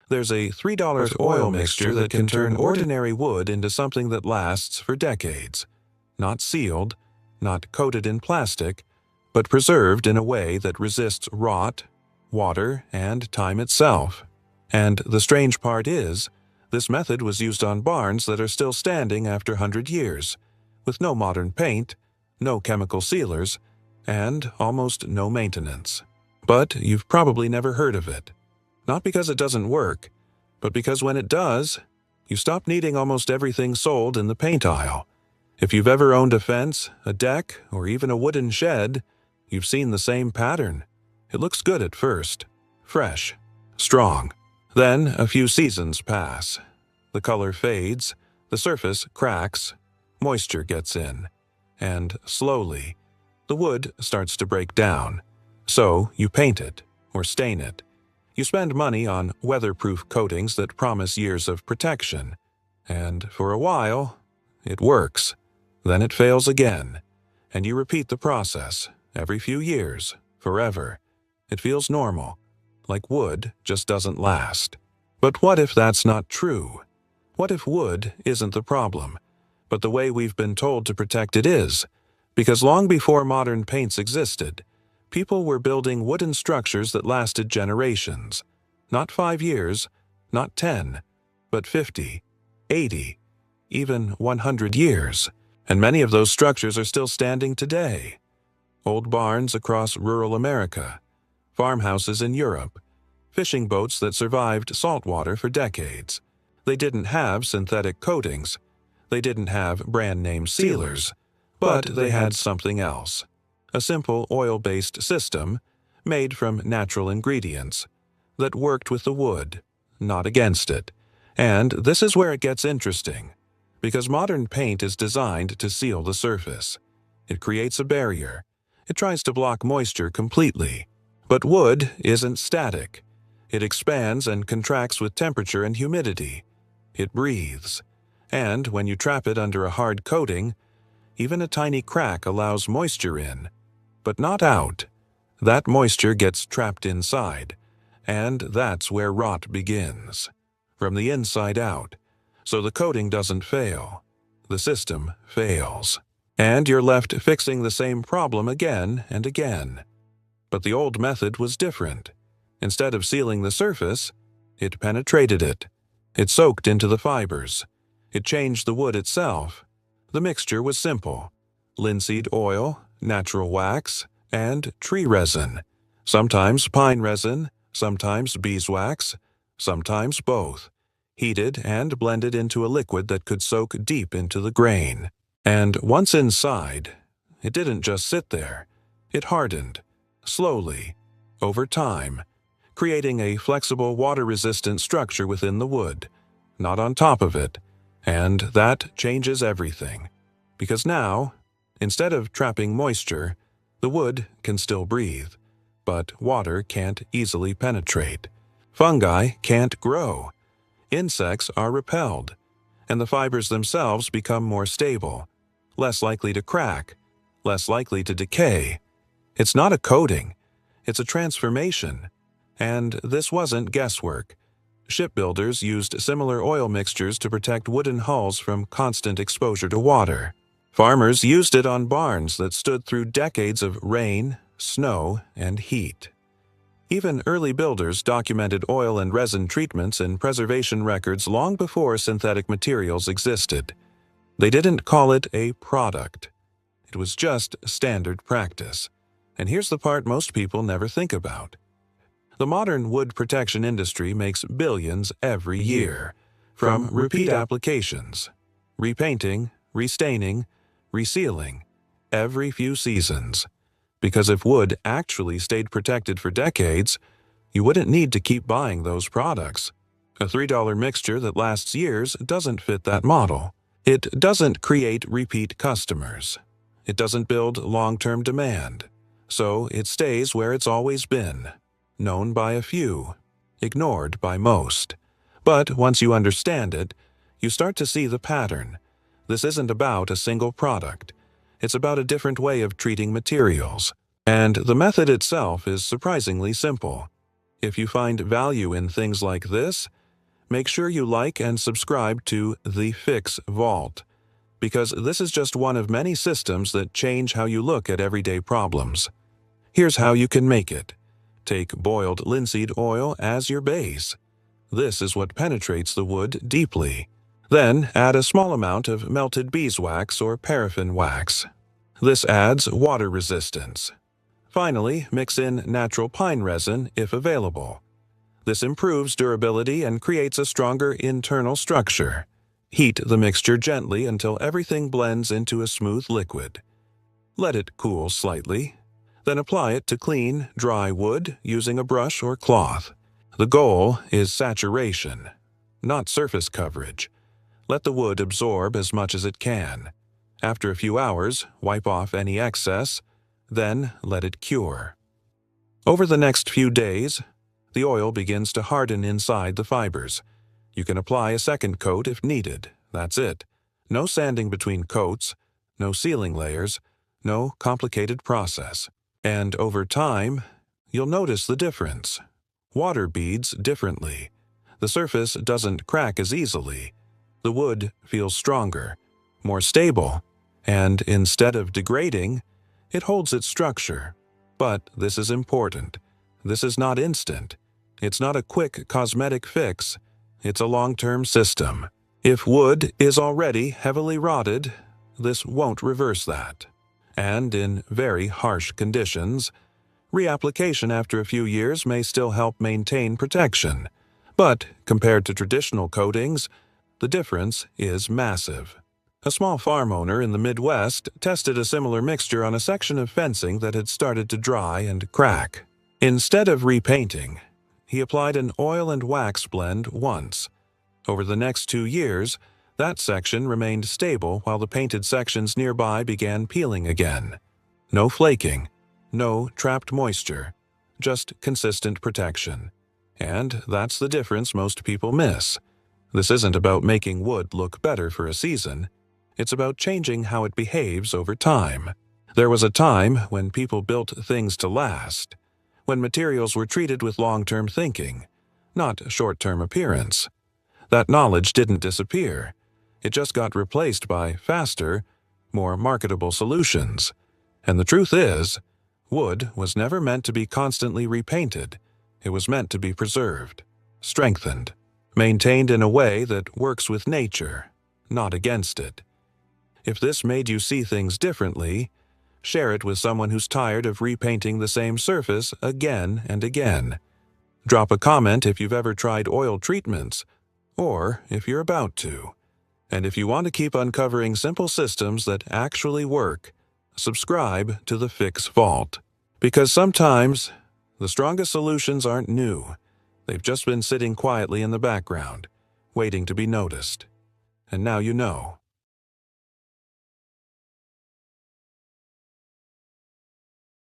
There's a $3 oil mixture that can turn ordinary wood into something that lasts for decades. Not sealed, not coated in plastic, but preserved in a way that resists rot, water, and time itself. And the strange part is, this method was used on barns that are still standing after 100 years, with no modern paint, no chemical sealers, and almost no maintenance. But you've probably never heard of it. Not because it doesn't work, but because when it does, you stop needing almost everything sold in the paint aisle. If you've ever owned a fence, a deck, or even a wooden shed, you've seen the same pattern. It looks good at first. Fresh. Strong. Then a few seasons pass. The color fades, the surface cracks, moisture gets in, and slowly, the wood starts to break down. So you paint it, or stain it. You spend money on weatherproof coatings that promise years of protection. And for a while, it works. Then it fails again. And you repeat the process, every few years, forever. It feels normal, like wood just doesn't last. But what if that's not true? What if wood isn't the problem, but the way we've been told to protect it is? Because long before modern paints existed, people were building wooden structures that lasted generations. Not 5 years, not 10, but 50, 80, even 100 years. And many of those structures are still standing today. Old barns across rural America, farmhouses in Europe, fishing boats that survived saltwater for decades. They didn't have synthetic coatings. They didn't have brand-name sealers. But they had something else. A simple oil-based system, made from natural ingredients, that worked with the wood, not against it. And this is where it gets interesting, because modern paint is designed to seal the surface. It creates a barrier. It tries to block moisture completely. But wood isn't static. It expands and contracts with temperature and humidity. It breathes. And when you trap it under a hard coating, even a tiny crack allows moisture in, but not out. That moisture gets trapped inside, and that's where rot begins. From the inside out. So the coating doesn't fail. The system fails. And you're left fixing the same problem again and again. But the old method was different. Instead of sealing the surface, it penetrated it. It soaked into the fibers. It changed the wood itself. The mixture was simple: linseed oil, natural wax, and tree resin. Sometimes pine resin, sometimes beeswax, sometimes both. Heated and blended into a liquid that could soak deep into the grain. And once inside, it didn't just sit there. It hardened, slowly, over time, creating a flexible, water-resistant structure within the wood, not on top of it. And that changes everything. Because now, instead of trapping moisture, the wood can still breathe, but water can't easily penetrate. Fungi can't grow. Insects are repelled, and the fibers themselves become more stable, less likely to crack, less likely to decay. It's not a coating, it's a transformation. And this wasn't guesswork. Shipbuilders used similar oil mixtures to protect wooden hulls from constant exposure to water. Farmers used it on barns that stood through decades of rain, snow, and heat. Even early builders documented oil and resin treatments in preservation records long before synthetic materials existed. They didn't call it a product. It was just standard practice. And here's the part most people never think about. The modern wood protection industry makes billions every year from repeat applications, repainting, restaining, resealing, every few seasons. Because if wood actually stayed protected for decades, you wouldn't need to keep buying those products. A $3 mixture that lasts years doesn't fit that model. It doesn't create repeat customers. It doesn't build long-term demand. So it stays where it's always been. Known by a few, ignored by most. But once you understand it, you start to see the pattern. This isn't about a single product. It's about a different way of treating materials. And the method itself is surprisingly simple. If you find value in things like this, make sure you like and subscribe to The Fix Vault, because this is just one of many systems that change how you look at everyday problems. Here's how you can make it. Take boiled linseed oil as your base. This is what penetrates the wood deeply. Then add a small amount of melted beeswax or paraffin wax. This adds water resistance. Finally, mix in natural pine resin if available. This improves durability and creates a stronger internal structure. Heat the mixture gently until everything blends into a smooth liquid. Let it cool slightly. Then apply it to clean, dry wood using a brush or cloth. The goal is saturation, not surface coverage. Let the wood absorb as much as it can. After a few hours, wipe off any excess, then let it cure. Over the next few days, the oil begins to harden inside the fibers. You can apply a second coat if needed. That's it. No sanding between coats, no sealing layers, no complicated process. And over time, you'll notice the difference. Water beads differently. The surface doesn't crack as easily. The wood feels stronger, more stable, and instead of degrading, it holds its structure. But this is important. This is not instant. It's not a quick cosmetic fix. It's a long-term system. If wood is already heavily rotted, this won't reverse that. And in very harsh conditions, reapplication after a few years may still help maintain protection. But compared to traditional coatings, the difference is massive. A small farm owner in the Midwest tested a similar mixture on a section of fencing that had started to dry and crack. Instead of repainting, he applied an oil and wax blend once. Over the next 2 years, that section remained stable while the painted sections nearby began peeling again. No flaking, no trapped moisture, just consistent protection. And that's the difference most people miss. This isn't about making wood look better for a season. It's about changing how it behaves over time. There was a time when people built things to last, when materials were treated with long-term thinking, not short-term appearance. That knowledge didn't disappear. It just got replaced by faster, more marketable solutions. And the truth is, wood was never meant to be constantly repainted. It was meant to be preserved, strengthened, maintained in a way that works with nature, not against it. If this made you see things differently, share it with someone who's tired of repainting the same surface again and again. Drop a comment if you've ever tried oil treatments, or if you're about to. And if you want to keep uncovering simple systems that actually work, subscribe to the Fix Vault. Because sometimes, the strongest solutions aren't new. They've just been sitting quietly in the background, waiting to be noticed. And now you know.